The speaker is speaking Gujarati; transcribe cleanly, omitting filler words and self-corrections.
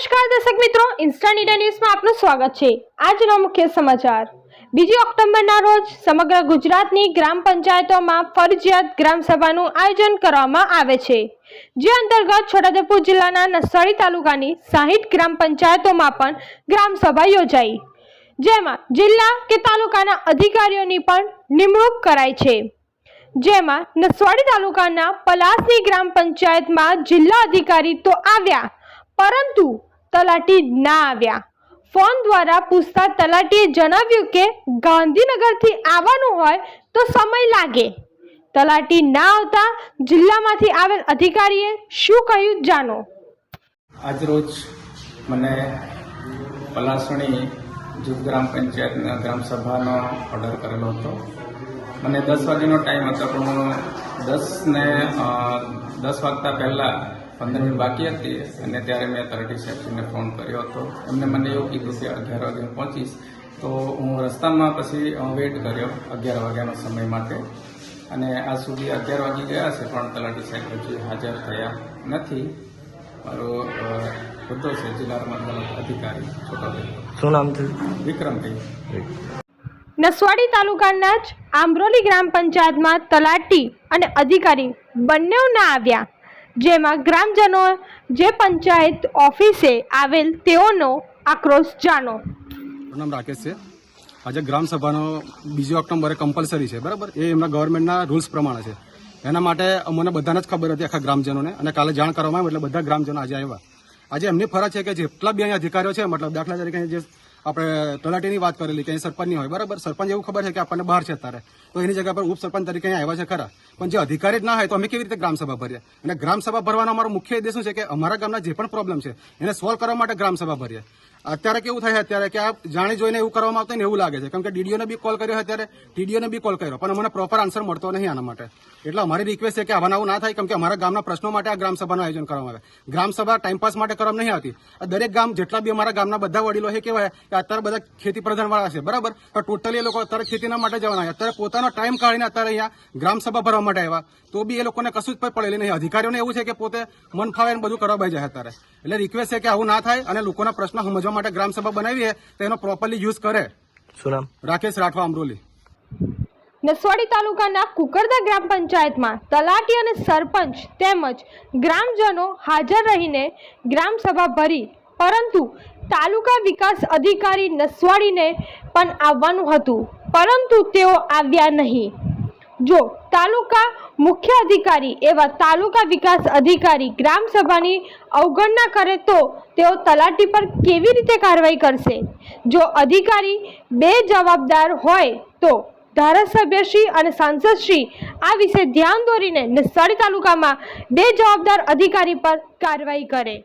નમસ્કાર દર્શક મિત્રો, ઇન્સ્ટન્ટ ઇન્ડિયા ન્યૂઝમાં આપનું સ્વાગત છે। આજના મુખ્ય સમાચાર। 2 ઓક્ટોબરના રોજ સમગ્ર ગુજરાતની ગ્રામ પંચાયતોમાં ફરજિયાત ગ્રામ સભાનું આયોજન કરવામાં આવે છે, જે અંતર્ગત છોટાઉદેપુર જિલ્લાના નસવાડી તાલુકાની 60 ગ્રામ પંચાયતોમાં પણ ગ્રામ સભા યોજાઈ, જેમાં જિલ્લા કે તાલુકાના અધિકારીઓની પણ નિમણૂક કરાઈ છે। જેમાં નસવાડી તાલુકાના પલાસની ગ્રામ પંચાયતમાં જિલ્લા અધિકારી તો આવ્યા, પરંતુ તલાટી ના આવ્યા। ફોન દ્વારા પૂછતા તલાટીએ જણાવ્યું કે ગાંધીનગરથી આવવાનું હોય તો સમય લાગે। તલાટી ના આવતા જિલ્લામાંથી આવેલ અધિકારીએ શું કહ્યું જાણો। આજ રોજ મને પલાસણી જૂથ ગ્રામ પંચાયતના ગ્રામ સભાનો ઓર્ડર કરેલો હતો। મને 10 વાગ્યાનો ટાઈમ હતો, પણ 10 વાગતા પહેલાં 15 મિનિટ બાકી હતી અને ત્યારે મેં તલાટી સાહેબને ફોન કર્યો હતો। એમને મને એવું કીધું કે 11 વાગે પહોંચીશ, તો હું રસ્તામાં પછી વેઇટ કર્યો 11 વાગ્યાનો સમય માટે, અને આજ સુધી 11 વાગી ગયા છે પણ તલાટી સાહેબ હજી હાજર થયા નથી। મારો હોદ્દો છે જિલ્લા રમત અધિકારી છોટાઉદેપુર। શું નામ છે? વિક્રમભાઈ। નસવાડી તાલુકાના જ આંબરોલી ગ્રામ પંચાયતમાં તલાટી અને અધિકારી બંને ના આવ્યા, જેમાં ગ્રામજનો જે પંચાયત ઓફિસે આવેલ તેઓનો આક્રોશ જાણો। મારું નામ રાકેશ છે। આજે ગ્રામ સભાનો 2 ઓક્ટોબરે કમ્પલસરી છે, બરાબર? એ એમના ગવર્મેન્ટના રૂલ્સ પ્રમાણે છે। એના માટે અમને બધાને જ ખબર હતી, આખા ગ્રામજનોને, અને કાલે જાણ કરવામાં આવી એટલે બધા ગ્રામજનો આજે આવ્યા। આજે એમની ફરજ છે કે જેટલા બી અહીંયા અધિકારીઓ છે, મતલબ દાખલા તરીકે જે આપણે તલાટીની વાત કરેલી કે અહીં સરપંચની હોય, બરાબર? સરપંચ એવું ખબર છે કે આપણને બહાર છે અત્યારે, તો એની જગ્યા પર ઉપસરપંચ તરીકે અહીંયા આવ્યા છે ખરા, પણ જે અધિકારી જ ના હોય તો અમે કેવી રીતે ગ્રામસભા ભરીએ? અને ગ્રામસભા ભરવાનો અમારો મુખ્ય ઉદ્દેશ શું છે કે અમારા ગામના જે પણ પ્રોબ્લેમ છે એને સોલ્વ કરવા માટે ગ્રામસભા ભરીએ। અત્યારે કેવું થાય છે અત્યારે કે આ જાણી જોઈને એવું કરવામાં આવતું ને એવું લાગે છે, કેમ કે ડીડીઓને બી કોલ કર્યો, અત્યારે ટીડીઓને બી કોલ કર્યો, પણ અમને પ્રોપર આન્સર મળતો નહીં આના માટે। એટલે અમારી રિક્વેસ્ટ છે કે આવું ના થાય, કેમ કે અમારા ગામના પ્રશ્નો માટે આ ગ્રામસભાનું આયોજન કરવામાં આવે। ગ્રામસભા ટાઈમપાસ માટે કરવામાં નહીં આવતી। દરેક ગામ જેટલા બી અમારા ગામના બધા વડીલો છે કેવાય કે અત્યારે બધા ખેતી પ્રધાન વાળા છે, બરાબર? તો ટોટલી એ લોકો અત્યારે ખેતીના માટે જવાના, અત્યારે પોતાનો ટાઈમ કાઢીને અત્યારે અહીંયા ગ્રામસભા ભરવા માટે આવ્યા, તો બી એ લોકોને કશું જ પડેલી નહીં। અધિકારીઓને એવું છે કે પોતે મન ફાવે બધું કરવા બાઈ જાય અત્યારે। એટલે રિક્વેસ્ટ છે કે આવું ના થાય અને લોકોના પ્રશ્નો સમજવા માટે ગ્રામસભા બનાવીએ તો એનો પ્રોપરલી યુઝ કરે। શું નામ? રાકેશ રાઠવા, અમરોલી। નસવાડી તાલુકાના કુકરદા ગ્રામ પંચાયતમાં તલાટી અને સરપંચ તેમજ ગ્રામજનો હાજર રહીને ગ્રામ સભા ભરી, પરંતુ તાલુકા વિકાસ અધિકારી નસવાડીને પણ આવવાનું હતું, પરંતુ તેઓ આવ્યા નહીં। જો તાલુકા મુખ્ય અધિકારી એવા તાલુકા વિકાસ અધિકારી ગ્રામ સભાની અવગણના કરે તો તેઓ તલાટી પર કેવી રીતે કાર્યવાહી કરશે? જો અધિકારી બેજવાબદાર હોય તો ધારાસભ્યશ્રી અને સાંસદશ્રી આ વિશે ધ્યાન દોરીને નસવાડી તાલુકામાં બેજવાબદાર અધિકારી પર કાર્યવાહી કરે।